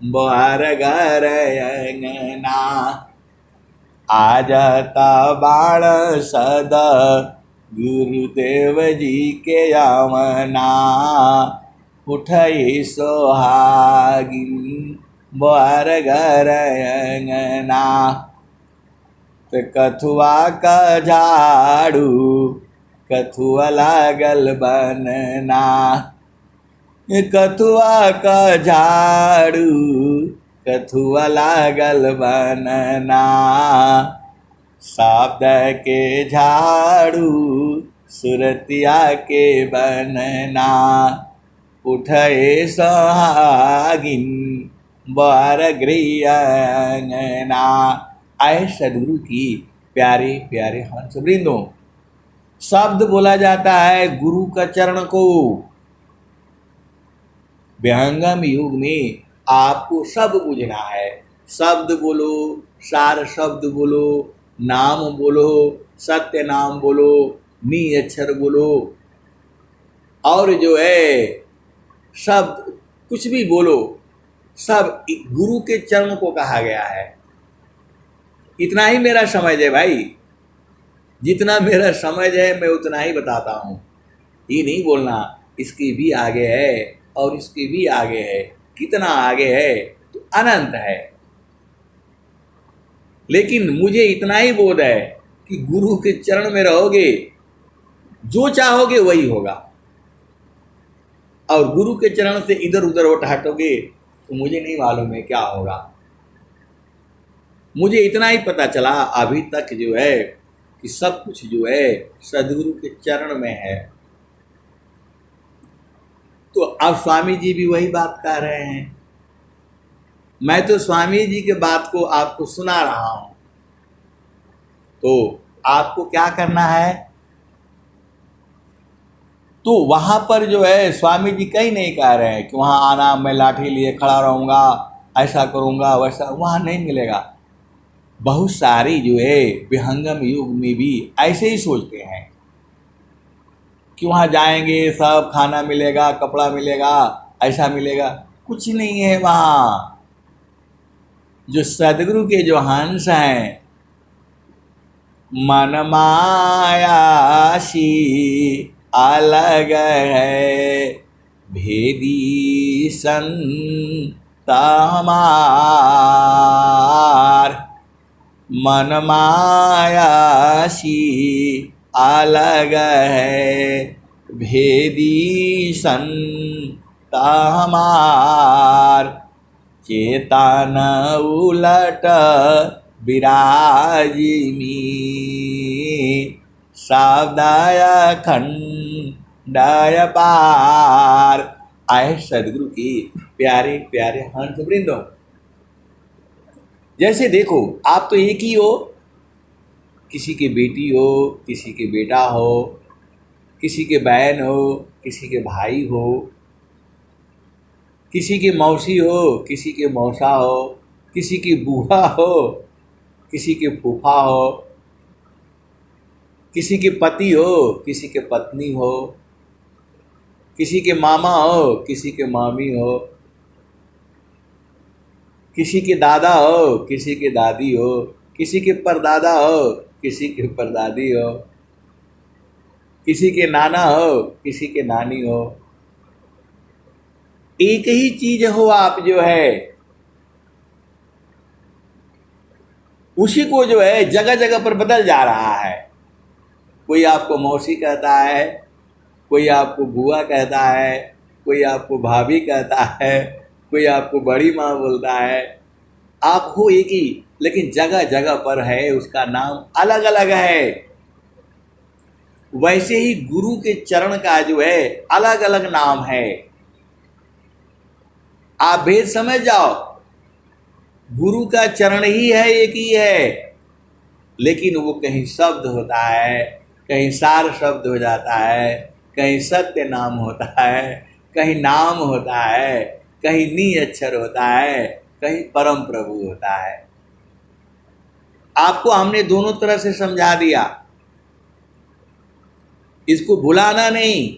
बार घर अंगना। आजता बाण सदा गुरुदेव जी के आमना। उठे सोहागिन बार घर अंगना। तो कथुआ का झाड़ू कथुआ लागल बनना। कथुआ का झाड़ू कथुआ लागल बनना। शब्द के झाड़ू सुरतिया के बनना, उठे सुहागिन बर गृह अंगना। आए सदगुरु की प्यारे प्यारे हंस वृंदों, शब्द बोला जाता है गुरु का चरण को। विहंगम युग में आपको सब बुझना है। शब्द बोलो, सार शब्द बोलो, नाम बोलो, सत्य नाम बोलो, नी अक्षर बोलो, और जो है शब्द कुछ भी बोलो, सब गुरु के चरण को कहा गया है। इतना ही मेरा समझ है भाई, जितना मेरा समझ है मैं उतना ही बताता हूँ। ये नहीं बोलना इसके भी आगे है और इसके भी आगे है। कितना आगे है तो अनंत है। लेकिन मुझे इतना ही बोध है कि गुरु के चरण में रहोगे, जो चाहोगे वही होगा। और गुरु के चरण से इधर उधर हटोगे तो मुझे नहीं मालूम है क्या होगा। मुझे इतना ही पता चला अभी तक जो है कि सब कुछ जो है सदगुरु के चरण में है। तो अब स्वामी जी भी वही बात कह रहे हैं। मैं तो स्वामी जी के बात को आपको सुना रहा हूं। तो आपको क्या करना है, तो वहां पर जो है स्वामी जी कहीं नहीं कह रहे हैं कि वहां आना, मैं लाठी लिए खड़ा रहूंगा, ऐसा करूंगा वैसा, वहां नहीं मिलेगा। बहुत सारी जो है विहंगम युग में भी ऐसे ही सोचते हैं कि वहाँ जाएंगे सब खाना मिलेगा, कपड़ा मिलेगा, ऐसा मिलेगा। कुछ नहीं है वहाँ। जो सदगुरु के जो हंस हैं, मन मायासी अलग है, भेदी संत हमार। मन मायासी अलग है, भेदी संत हमार। चेतन उलट विराजिमी, शब्दय खंडय पार। आए सदगुरु की प्यारे प्यारे हंस वृंदों, जैसे देखो आप तो एक ही हो, किसी की बेटी हो, किसी के बेटा हो, किसी के बहन हो, किसी के भाई हो, किसी की मौसी हो, किसी के मौसा हो, किसी की बुआ हो, किसी के फूफा हो, किसी के पति हो, किसी के पत्नी हो, किसी के मामा हो, किसी के मामी हो, किसी के दादा हो, किसी के दादी हो, किसी के परदादा हो, किसी के परदादी हो, किसी के नाना हो, किसी के नानी हो। एक ही चीज हो आप जो है, उसी को जो है जगह जगह पर बदल जा रहा है। कोई आपको मौसी कहता है, कोई आपको बुआ कहता है, कोई आपको भाभी कहता है, कोई आपको बड़ी माँ बोलता है। आप हो एक ही, लेकिन जगह जगह पर है उसका नाम अलग अलग है। वैसे ही गुरु के चरण का जो है अलग अलग नाम है। आप भेद समझ जाओ, गुरु का चरण ही है, एक ही है, लेकिन वो कहीं शब्द होता है, कहीं सार शब्द हो जाता है, कहीं सत्य नाम होता है, कहीं नाम होता है, कहीं नी अक्षर होता है, कहीं परम प्रभु होता है। आपको हमने दोनों तरह से समझा दिया, इसको भुलाना नहीं।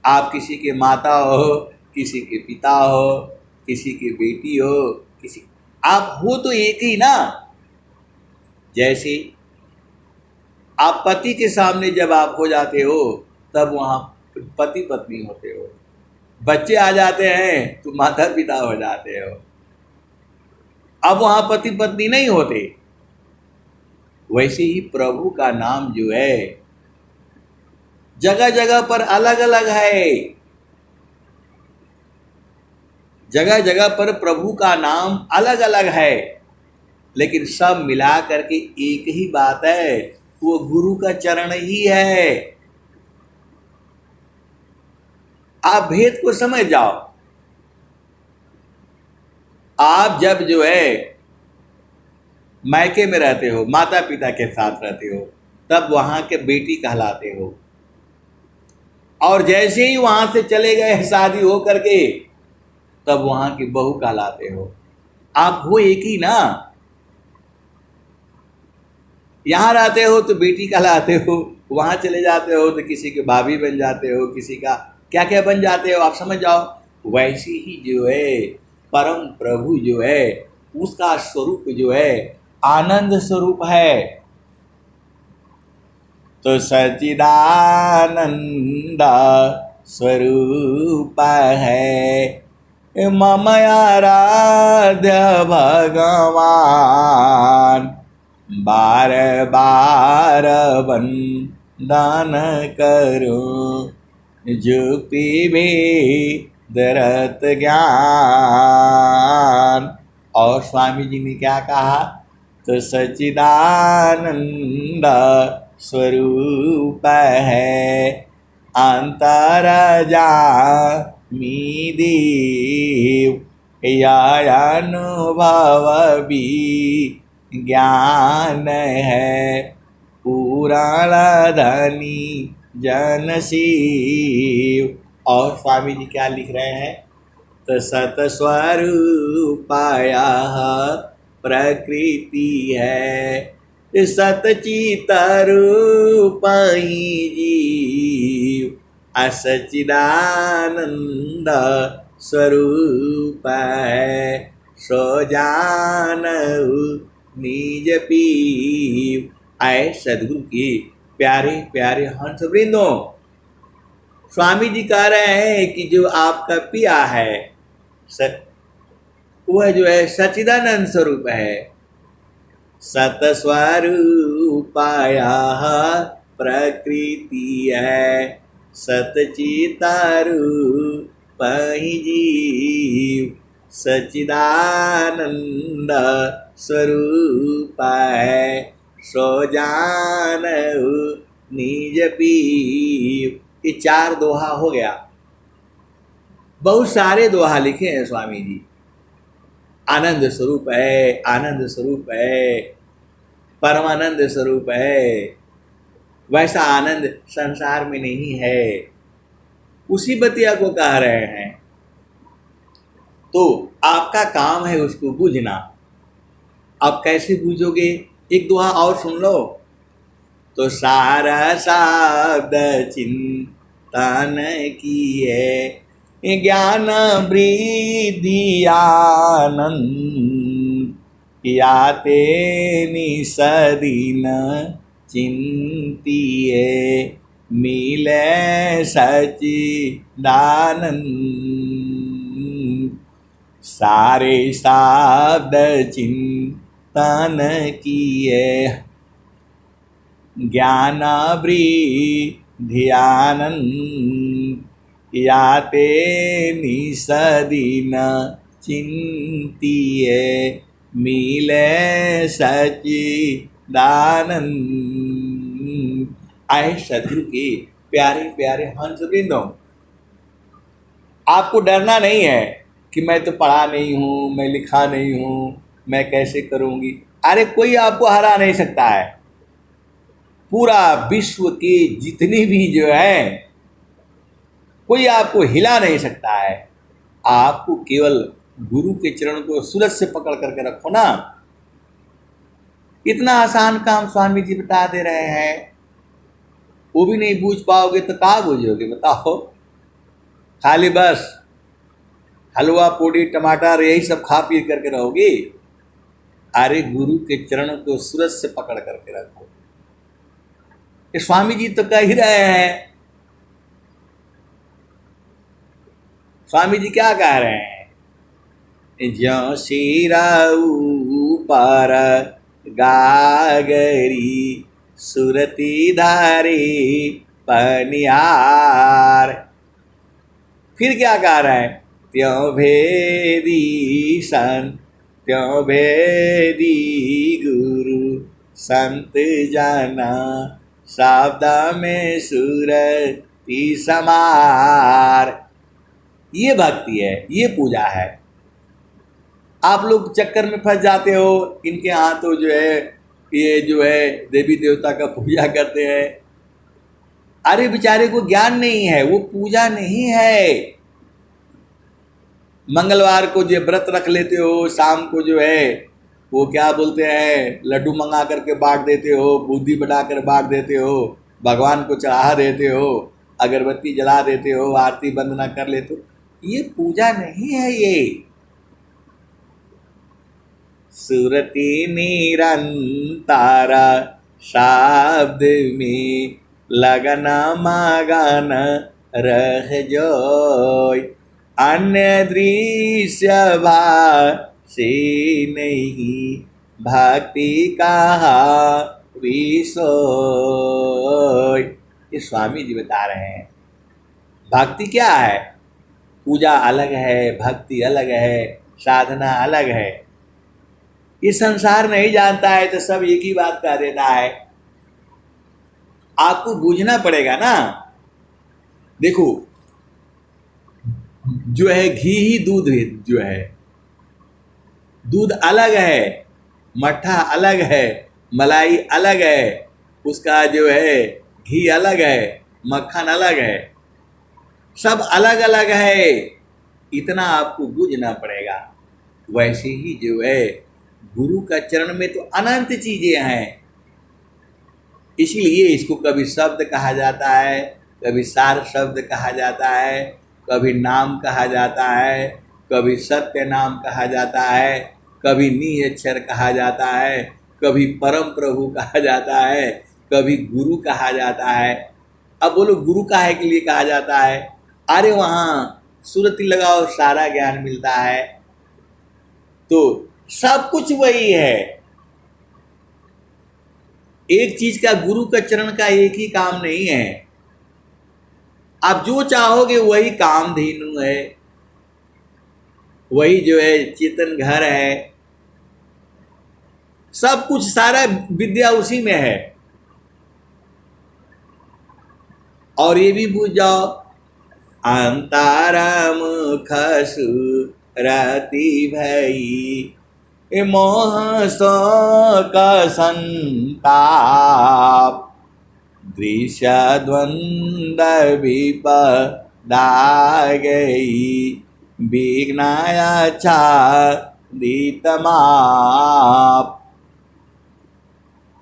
आप किसी के माता हो, किसी के पिता हो, किसी की बेटी हो, किसी, आप हो तो एक ही ना। जैसे आप पति के सामने जब आप हो जाते हो तब वहाँ पति पत्नी होते हो, बच्चे आ जाते हैं तो माता पिता हो जाते हो। अब वहाँ पति पत्नी नहीं होते। वैसे ही प्रभु का नाम जो है जगह जगह पर अलग अलग है। जगह जगह पर प्रभु का नाम अलग अलग है, लेकिन सब मिला करके एक ही बात है, वो गुरु का चरण ही है। आप भेद को समझ जाओ। आप जब जो है मायके में रहते हो, माता पिता के साथ रहते हो, तब वहां के बेटी कहलाते हो, और जैसे ही वहां से चले गए शादी हो करके, तब वहां की बहू कहलाते हो। आप हो एक ही ना। यहाँ रहते हो तो बेटी कहलाते हो, वहां चले जाते हो तो किसी के भाभी बन जाते हो, किसी का क्या क्या बन जाते हो, आप समझ जाओ। वैसे ही जो है परम प्रभु जो है, उसका स्वरूप जो है आनंद स्वरूप है। तो सच्चिदानंद स्वरूप है मम आराध्य भगवान, बार बार वंदन करो जो पीवे दरत ज्ञान। और स्वामी जी ने क्या कहा? तो सच्चिदानंद स्वरूप है अंतरजामी देव, यह अनुभव भी ज्ञान है पुराण धनी जन शिव। और स्वामी जी क्या लिख रहे हैं? तो सतस्वरूपाया प्रकृति है, सतचित रूप ही जीव, असच्चिदानंद स्वरूप है सो जानऊ निज पीव। आए सदगुरु के प्यारे प्यारे हंस वृंदों, स्वामी जी कह रहे हैं कि जो आपका पिया है वह जो है सच्चिदानंद स्वरूप है। सतस्वरूपाया प्रकृति है, सतचितारूप ही जीव, सच्चिदानंद स्वरूप है सो जानऊ निज पीव। ये 4 दोहा हो गया। बहुत सारे दोहा लिखे हैं स्वामी जी। आनंद स्वरूप है, आनंद स्वरूप है, परमानंद स्वरूप है। वैसा आनंद संसार में नहीं है, उसी बतिया को कह रहे हैं। तो आपका काम है उसको बूझना। आप कैसे बूझोगे? एक दोहा और सुन लो। तो सारा शब्द चिंतन किए, ज्ञान वृद्धि आनंद, याते निसदीन चिंतिए, मिले सच्चिदानंद। सारे शब्द चिंतन किए, ज्ञान वृद्धि आनंद, याते निसदीन चिंतिए, मिले सच्चिदानंद। आए सदगुरु के प्यारे प्यारे हंस वृंदों, आपको डरना नहीं है कि मैं तो पढ़ा नहीं हूँ, मैं लिखा नहीं हूँ, मैं कैसे करूँगी। अरे कोई आपको हरा नहीं सकता है। पूरा विश्व के जितने भी जो है, कोई आपको हिला नहीं सकता है। आपको केवल गुरु के चरण को सूरज से पकड़ करके रखो ना। इतना आसान काम स्वामी जी बता दे रहे हैं, वो भी नहीं बूझ पाओगे तो कहाँ बूझोगे बताओ? खाली बस हलवा पूड़ी टमाटर यही सब खा पी करके रहोगे? अरे गुरु के चरण को सूरज से पकड़ करके रखो। ये स्वामी जी तो कह ही रहे हैं। स्वामी जी क्या कह रहे हैं? ज्यों सिरा ऊपर गागरी, सुरती धारी पनियार। फिर क्या कह रहे हैं? त्यों भेदी सन त्यों भेदी गुरु संत जाना, शब्द में सुरति समार। ये भक्ति है, ये पूजा है। आप लोग चक्कर में फंस जाते हो, इनके यहाँ तो जो है ये जो है देवी देवता का पूजा करते हैं। अरे बेचारे को ज्ञान नहीं है, वो पूजा नहीं है। मंगलवार को जो व्रत रख लेते हो, शाम को जो है वो क्या बोलते हैं, लड्डू मंगा करके बांट देते हो, बुद्धि बढ़ा कर बांट देते हो, भगवान को चढ़ा देते हो, अगरबत्ती जला देते हो, आरती वंदना कर लेते हो। ये पूजा नहीं है। ये सुरति निरंतर शब्द में लगन मगन रह जोय, अन्य दृश्य भाषे नहीं भक्ति कहा विसोय। ये स्वामी जी बता रहे हैं भक्ति क्या है। पूजा अलग है, भक्ति अलग है, साधना अलग है। ये संसार नहीं जानता है तो सब एक ही बात कह देता है। आपको बूझना पड़ेगा ना। देखो जो है घी ही दूध जो है, दूध अलग है, मट्ठा अलग है, मलाई अलग है, उसका जो है घी अलग है, मक्खन अलग है, सब अलग अलग है। इतना आपको बूझना पड़ेगा। वैसे ही जो है गुरु का चरण में तो अनंत चीजें हैं, इसलिए इसको कभी शब्द कहा जाता है, कभी सार शब्द कहा जाता है, कभी नाम कहा जाता है, कभी सत्य नाम कहा जाता है, कभी निअक्षर कहा जाता है, कभी परम प्रभु कहा जाता है, कभी गुरु कहा जाता है। अब बोलो गुरु काहे के लिए कहा जाता है। अरे वहाँ सुरति लगाओ सारा ज्ञान मिलता है। तो सब कुछ वही है। एक चीज का गुरु का चरण का एक ही काम नहीं है। आप जो चाहोगे वही कामधेनु है, वही जो है चेतन घर है, सब कुछ सारा विद्या उसी में है। और ये भी बुझ जाओ, अंतरम खसुरति भई मोह शोक संताप, दृश्य द्वंद्व विपदा गई, विघ्नाया छादित माप।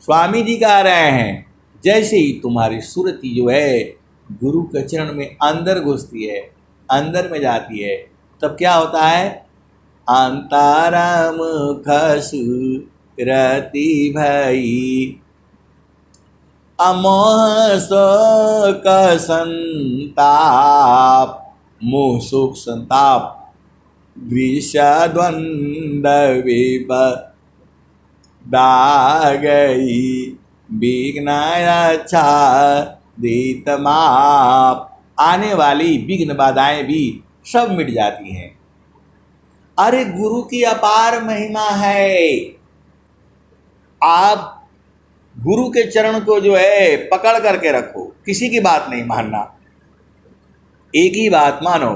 स्वामी जी कह रहे हैं जैसे ही तुम्हारी सुरति जो है गुरु के चरण में अंदर घुसती है, अंदर में जाती है, तब क्या होता है। अंतरम खसुरति भई अमोह शोक संताप, मोह शोक संताप, दृश्य द्वंद्व विपदा गई, विघ्नाया छादित माप। आने वाली विघ्न बाधाएं भी सब मिट जाती हैं। अरे गुरु की अपार महिमा है। आप गुरु के चरण को जो है पकड़ करके रखो, किसी की बात नहीं मानना, एक ही बात मानो।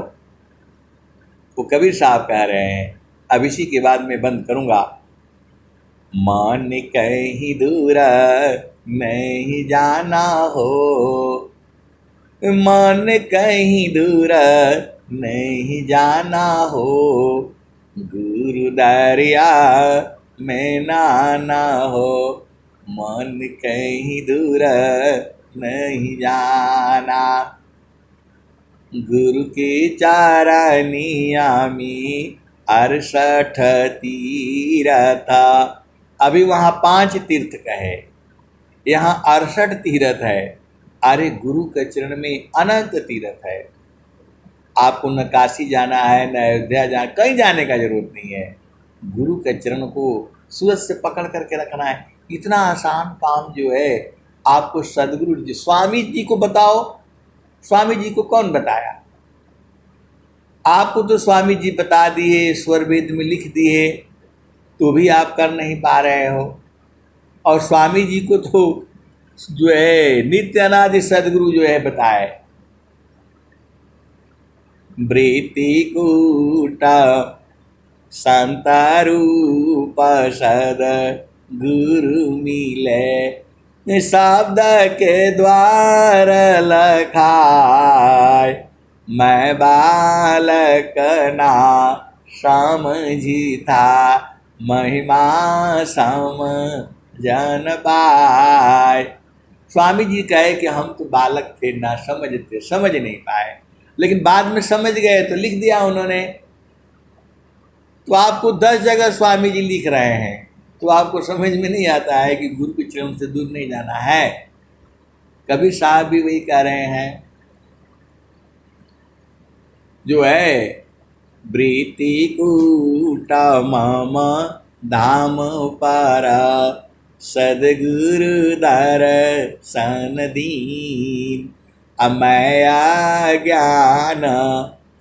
वो कबीर साहब कह रहे हैं, अब इसी के बाद मैं बंद करूंगा। मन कहीं दूर नहीं जाना हो, मन कहीं दूर नहीं जाना हो, गुरु दरिया में नाना हो, मन कहीं दूर नहीं जाना, गुरु के चरनिया में 68 तीर्थ। अभी वहाँ 5 तीर्थ कहे, यहाँ 68 तीर्थ है। अरे गुरु के चरण में अनंत तीर्थ है। आपको न काशी जाना है, न अयोध्या जाना, कहीं जाने का जरूरत नहीं है। गुरु के चरण को सूरज से पकड़ करके रखना है। इतना आसान काम जो है आपको सदगुरु जी, स्वामी जी को बताओ। स्वामी जी को कौन बताया? आपको तो स्वामी जी बता दिए, स्वर वेद में लिख दिए। तो भी आप कर नहीं पा रहे हो। और स्वामी जी को तो जो है नित्य अनादि सदगुरु जो है बताए, वृत्तिकूट संतरूप सद गुरु मिले, शब्द के द्वार लखाए, मैं बालक ना समझी था, महिमा सम जन पाए। स्वामी जी कहे कि हम तो बालक थे, ना समझते, समझ नहीं पाए, लेकिन बाद में समझ गए तो लिख दिया उन्होंने। तो आपको 10 जगह स्वामी जी लिख रहे हैं, तो आपको समझ में नहीं आता है कि गुरु के चरण से दूर नहीं जाना है। कबीर साहब भी वही कह रहे हैं, जो है वृत्तिकूट मम धाम पारा, सदगुरु दर्शन दीन, अमया ज्ञान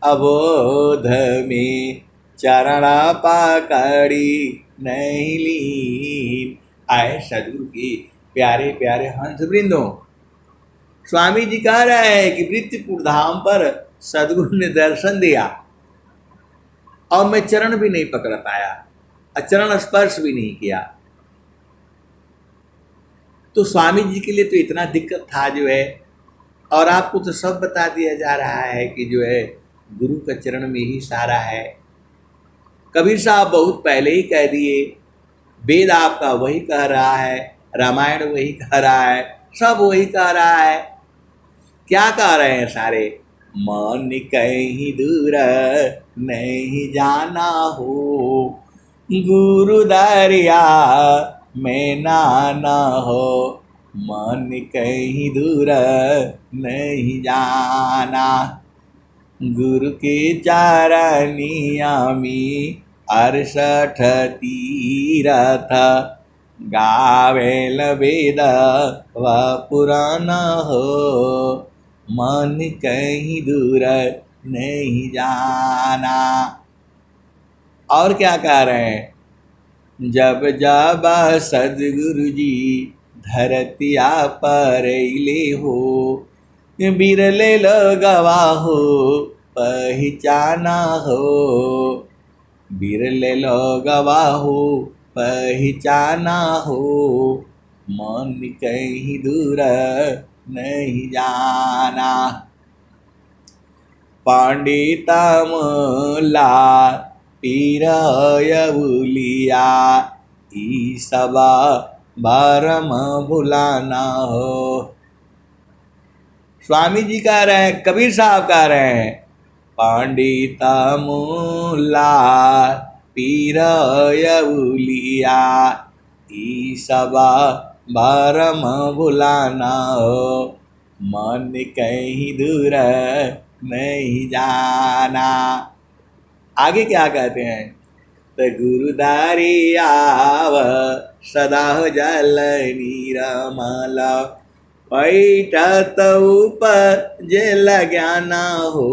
अबोध में, चरण पकड़ी नहीं लीन। आए सदगुरु की प्यारे प्यारे हंस वृंदों, स्वामी जी कह रहे हैं कि वृत्तिकूट धाम पर सदगुरु ने दर्शन दिया और मैं चरण भी नहीं पकड़ पाया, चरण स्पर्श भी नहीं किया। तो स्वामी जी के लिए तो इतना दिक्कत था जो है, और आपको तो सब बता दिया जा रहा है कि जो है गुरु का चरण में ही सारा है। कबीर साहब बहुत पहले ही कह दिए, वेद आपका वही कह रहा है, रामायण वही कह रहा है, सब वही कह रहा है। क्या कह रहे हैं सारे, मन कहीं दूर नहीं जाना हो, गुरु दरिया में नाना हो, मन कहीं दूर नहीं जाना, गुरु के चरनिया में 68 तीरथ, गावेल वेद व पुराना हो, मन कहीं दूर नहीं जाना। और क्या कह रहे हैं, जब जब सदगुरु जी धरतिया पर ले हो, बिरले लगवा हो पहचाना हो, बिरले लगवा हो पहचाना हो, मन कहीं दूर नहीं जाना। पंडिता मुला पीरय बुलिया, ई सबा बारम भुलाना हो। स्वामी जी कह रहे हैं, कबीर साहब कह रहे हैं, पंडिता मुला पीरय बुलिया, ई सबा बारम भुलाना हो, मन कहीं दूर नहीं जाना। आगे क्या कहते हैं, तो गुरुदारी आव सदा जल नीरमल, पैठत उपजल ज्ञाना हो,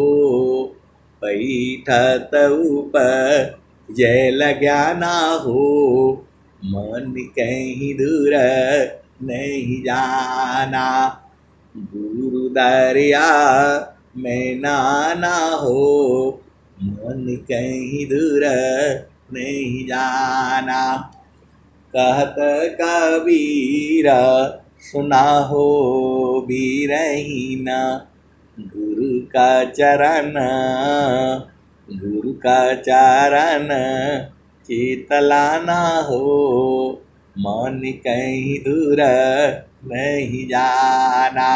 पैठत उपजल ज्ञाना हो, मन कहीं दूर नहीं जाना, गुरु दरिया में नाना हो, मन कहीं दूर नहीं जाना। कहत कबीर सुना हो बीरहीन, गुरु का चरण, गुरु का चरण चितलाना हो, मन कहीं दूर नहीं जाना।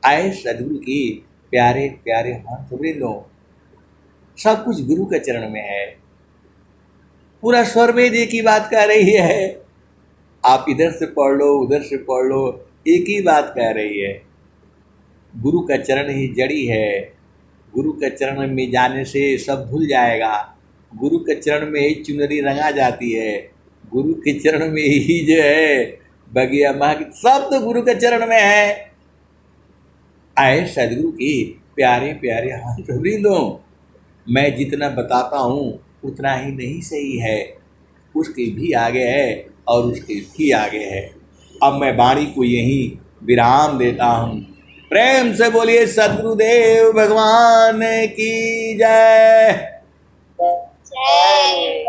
आए सदगुरु की प्यारे प्यारे हंस वृंदों, सब कुछ गुरु के चरण में है। पूरा स्वर वेद एक ही बात कह रही है, आप इधर से पढ़ लो उधर से पढ़ लो, एक ही बात कह रही है, गुरु का चरण ही जड़ी है। गुरु के चरण में जाने से सब भूल जाएगा, गुरु के चरण में ही चुनरी रंगा जाती है, गुरु के चरण में ही जो है बगिया माँ, सब तो गुरु के चरण में है। आए सदगुरु की प्यारे प्यारे हाथ वृंदों, मैं जितना बताता हूँ उतना ही नहीं सही है। उसके भी आगे है और उसके भी आगे है। अब मैं वाणी को यहीं विराम देता हूँ। प्रेम से बोलिए सद्गुरुदेव भगवान की जय। जय।